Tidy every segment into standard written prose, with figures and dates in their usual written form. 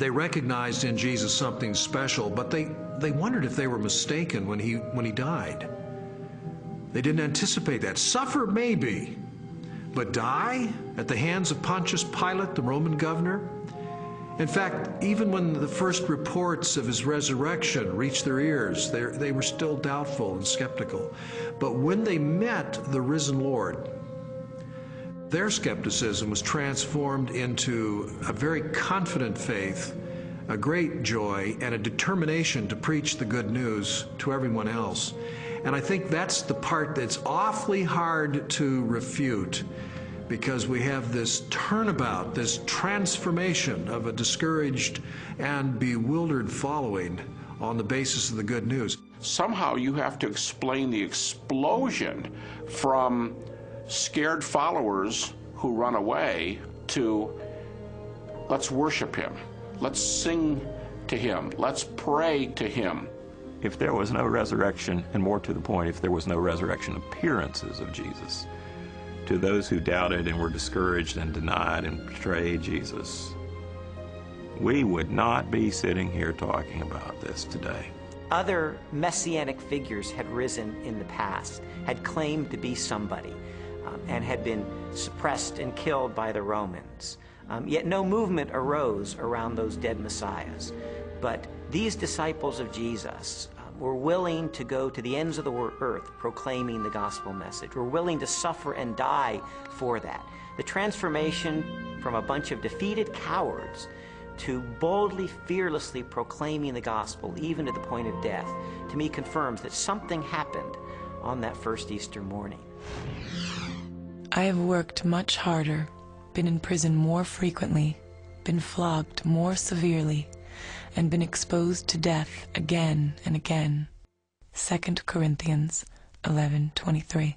They recognized in Jesus something special, but they wondered if they were mistaken when he died. They didn't anticipate that. Suffer maybe, but die at the hands of Pontius Pilate, the Roman governor? In fact, even when the first reports of his resurrection reached their ears, they were still doubtful and skeptical. But when they met the risen Lord, their skepticism was transformed into a very confident faith, a great joy, and a determination to preach the good news to everyone else. And I think that's the part that's awfully hard to refute, because we have this turnabout, this transformation of a discouraged and bewildered following on the basis of the good news. Somehow you have to explain the explosion from scared followers who run away to let's worship him, let's sing to him, let's pray to him. If there was no resurrection, and more to the point, if there was no resurrection appearances of Jesus, to those who doubted and were discouraged and denied and betrayed Jesus, we would not be sitting here talking about this today. Other messianic figures had risen in the past, had claimed to be somebody, and had been suppressed and killed by the Romans. Yet no movement arose around those dead messiahs. But these disciples of Jesus were willing to go to the ends of the earth proclaiming the gospel message, were willing to suffer and die for that. The transformation from a bunch of defeated cowards to boldly, fearlessly proclaiming the gospel, even to the point of death, to me confirms that something happened on that first Easter morning. I have worked much harder, been in prison more frequently, been flogged more severely, and been exposed to death again and again. 2 Corinthians 11:23.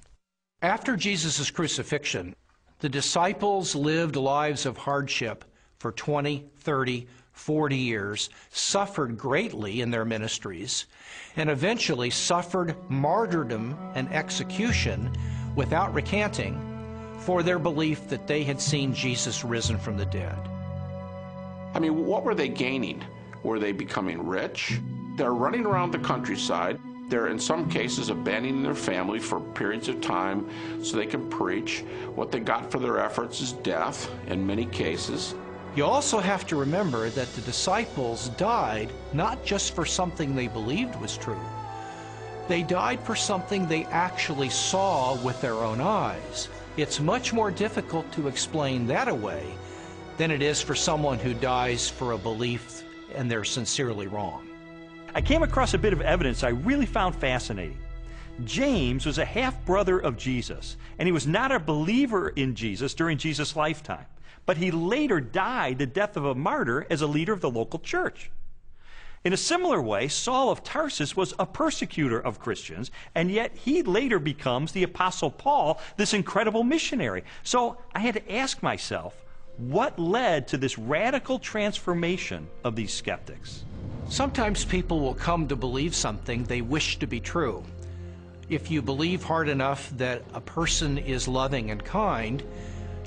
After Jesus' crucifixion, the disciples lived lives of hardship for 20, 30, 40 years, suffered greatly in their ministries, and eventually suffered martyrdom and execution without recanting for their belief that they had seen Jesus risen from the dead. I mean, what were they gaining? Were they becoming rich? They're running around the countryside. They're, in some cases, abandoning their family for periods of time so they can preach. What they got for their efforts is death, in many cases. You also have to remember that the disciples died not just for something they believed was true. They died for something they actually saw with their own eyes. It's much more difficult to explain that away than it is for someone who dies for a belief and they're sincerely wrong. I came across a bit of evidence I really found fascinating. James was a half-brother of Jesus, and he was not a believer in Jesus during Jesus' lifetime, but he later died the death of a martyr as a leader of the local church. In a similar way, Saul of Tarsus was a persecutor of Christians, and yet he later becomes the Apostle Paul, this incredible missionary. So I had to ask myself, what led to this radical transformation of these skeptics? Sometimes people will come to believe something they wish to be true. If you believe hard enough that a person is loving and kind,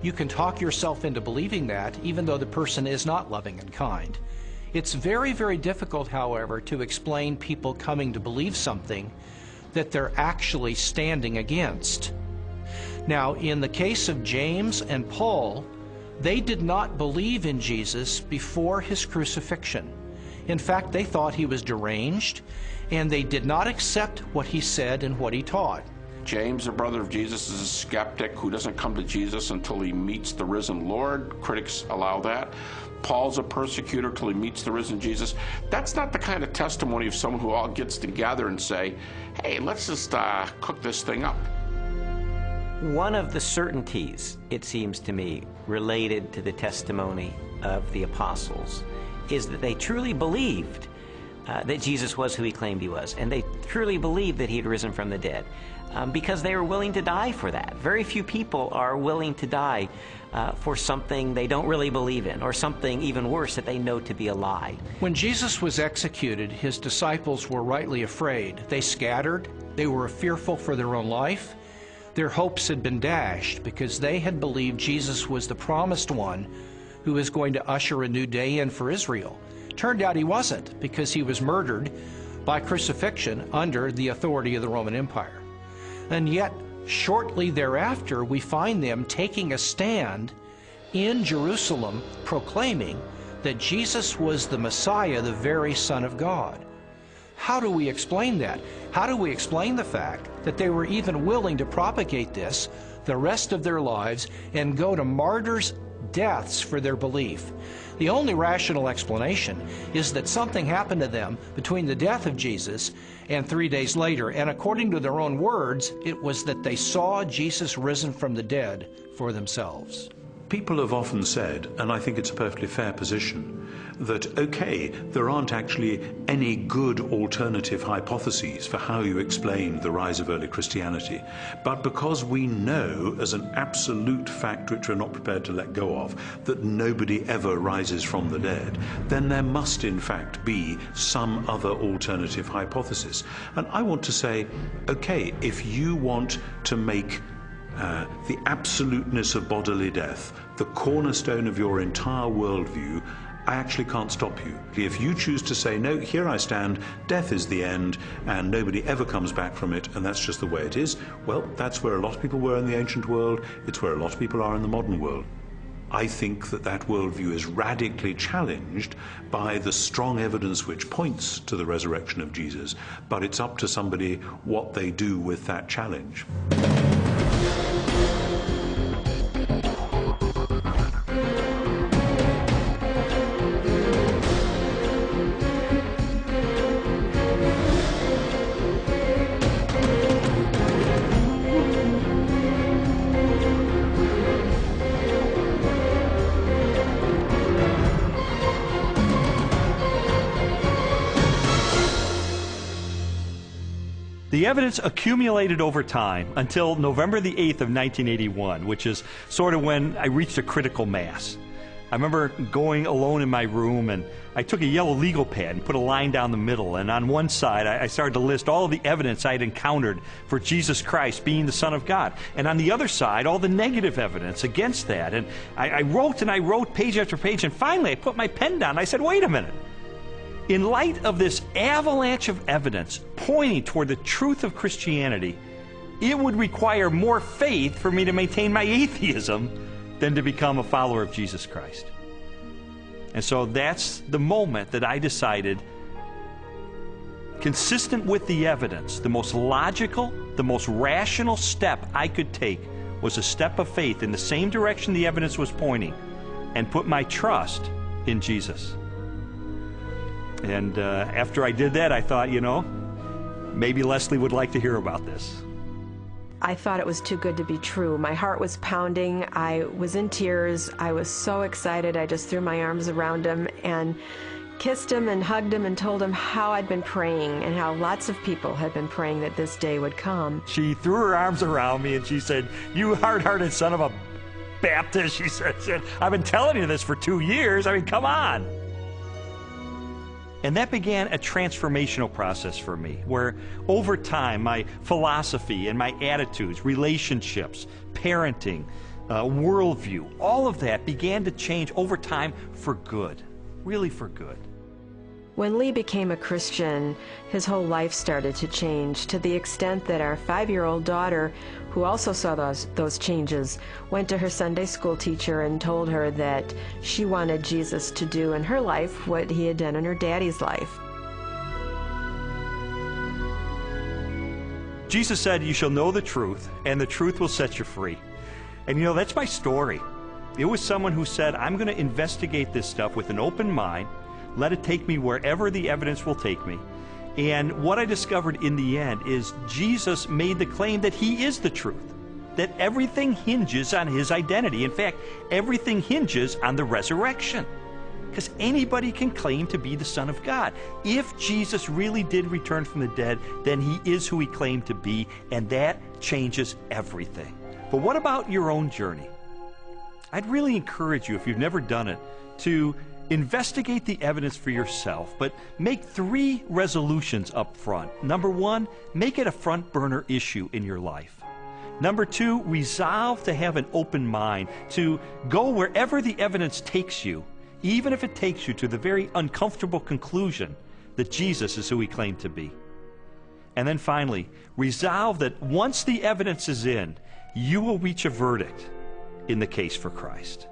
you can talk yourself into believing that, even though the person is not loving and kind. It's very, very difficult, however, to explain people coming to believe something that they're actually standing against. Now, in the case of James and Paul, they did not believe in Jesus before his crucifixion. In fact, they thought he was deranged, and they did not accept what he said and what he taught. James, a brother of Jesus, is a skeptic who doesn't come to Jesus until he meets the risen Lord. Critics allow that. Paul's a persecutor till he meets the risen Jesus. That's not the kind of testimony of someone who all gets together and say, hey, let's just cook this thing up. One of the certainties, it seems to me, related to the testimony of the apostles is that they truly believed that Jesus was who he claimed he was, and they truly believed that he had risen from the dead, because they were willing to die for that. Very few people are willing to die for something they don't really believe in, or something even worse that they know to be a lie. When Jesus was executed, his disciples were rightly afraid. They scattered. They were fearful for their own life. Their hopes had been dashed because they had believed Jesus was the promised one who was going to usher a new day in for Israel. Turned out he wasn't, because he was murdered by crucifixion under the authority of the Roman Empire. And yet, shortly thereafter, we find them taking a stand in Jerusalem proclaiming that Jesus was the Messiah, the very Son of God. How do we explain that? How do we explain the fact that they were even willing to propagate this the rest of their lives and go to martyrs' deaths for their belief? The only rational explanation is that something happened to them between the death of Jesus and 3 days later, and according to their own words, it was that they saw Jesus risen from the dead for themselves. People have often said, and I think it's a perfectly fair position, that, okay, there aren't actually any good alternative hypotheses for how you explain the rise of early Christianity, but because we know as an absolute fact which we're not prepared to let go of, that nobody ever rises from the dead, then there must in fact be some other alternative hypothesis. And I want to say, okay, if you want to make the absoluteness of bodily death the cornerstone of your entire worldview, I actually can't stop you. If you choose to say, no, here I stand, death is the end, and nobody ever comes back from it, and that's just the way it is, well, that's where a lot of people were in the ancient world, it's where a lot of people are in the modern world. I think that that worldview is radically challenged by the strong evidence which points to the resurrection of Jesus, but it's up to somebody what they do with that challenge. The evidence accumulated over time until November the 8th of 1981, which is sort of when I reached a critical mass. I remember going alone in my room, and I took a yellow legal pad and put a line down the middle, and on one side I started to list all of the evidence I had encountered for Jesus Christ being the Son of God, and on the other side all the negative evidence against that. And I wrote and I wrote page after page, and finally I put my pen down and I said, wait a minute. In light of this avalanche of evidence pointing toward the truth of Christianity, it would require more faith for me to maintain my atheism than to become a follower of Jesus Christ. And so that's the moment that I decided, consistent with the evidence, the most logical, the most rational step I could take was a step of faith in the same direction the evidence was pointing, and put my trust in Jesus. And after I did that, I thought, you know, maybe Leslie would like to hear about this. I thought it was too good to be true. My heart was pounding. I was in tears. I was so excited. I just threw my arms around him and kissed him and hugged him and told him how I'd been praying and how lots of people had been praying that this day would come. She threw her arms around me and she said, "You hard-hearted son of a Baptist," she said, "I've been telling you this for 2 years. I mean, come on." And that began a transformational process for me, where over time my philosophy and my attitudes, relationships, parenting, worldview, all of that began to change over time for good, really for good. When Lee became a Christian, his whole life started to change, to the extent that our 5-year-old daughter, who also saw those changes, went to her Sunday school teacher and told her that she wanted Jesus to do in her life what he had done in her daddy's life. Jesus said, "You shall know the truth, and the truth will set you free." And you know, that's my story. It was someone who said, I'm going to investigate this stuff with an open mind, let it take me wherever the evidence will take me. And what I discovered in the end is Jesus made the claim that he is the truth, that everything hinges on his identity. In fact, everything hinges on the resurrection, because anybody can claim to be the Son of God. If Jesus really did return from the dead, then he is who he claimed to be, and that changes everything. But what about your own journey? I'd really encourage you, if you've never done it, to investigate the evidence for yourself, but make 3 resolutions up front. Number 1, make it a front burner issue in your life. Number 2, resolve to have an open mind, to go wherever the evidence takes you, even if it takes you to the very uncomfortable conclusion that Jesus is who he claimed to be. And then finally, resolve that once the evidence is in, you will reach a verdict in the case for Christ.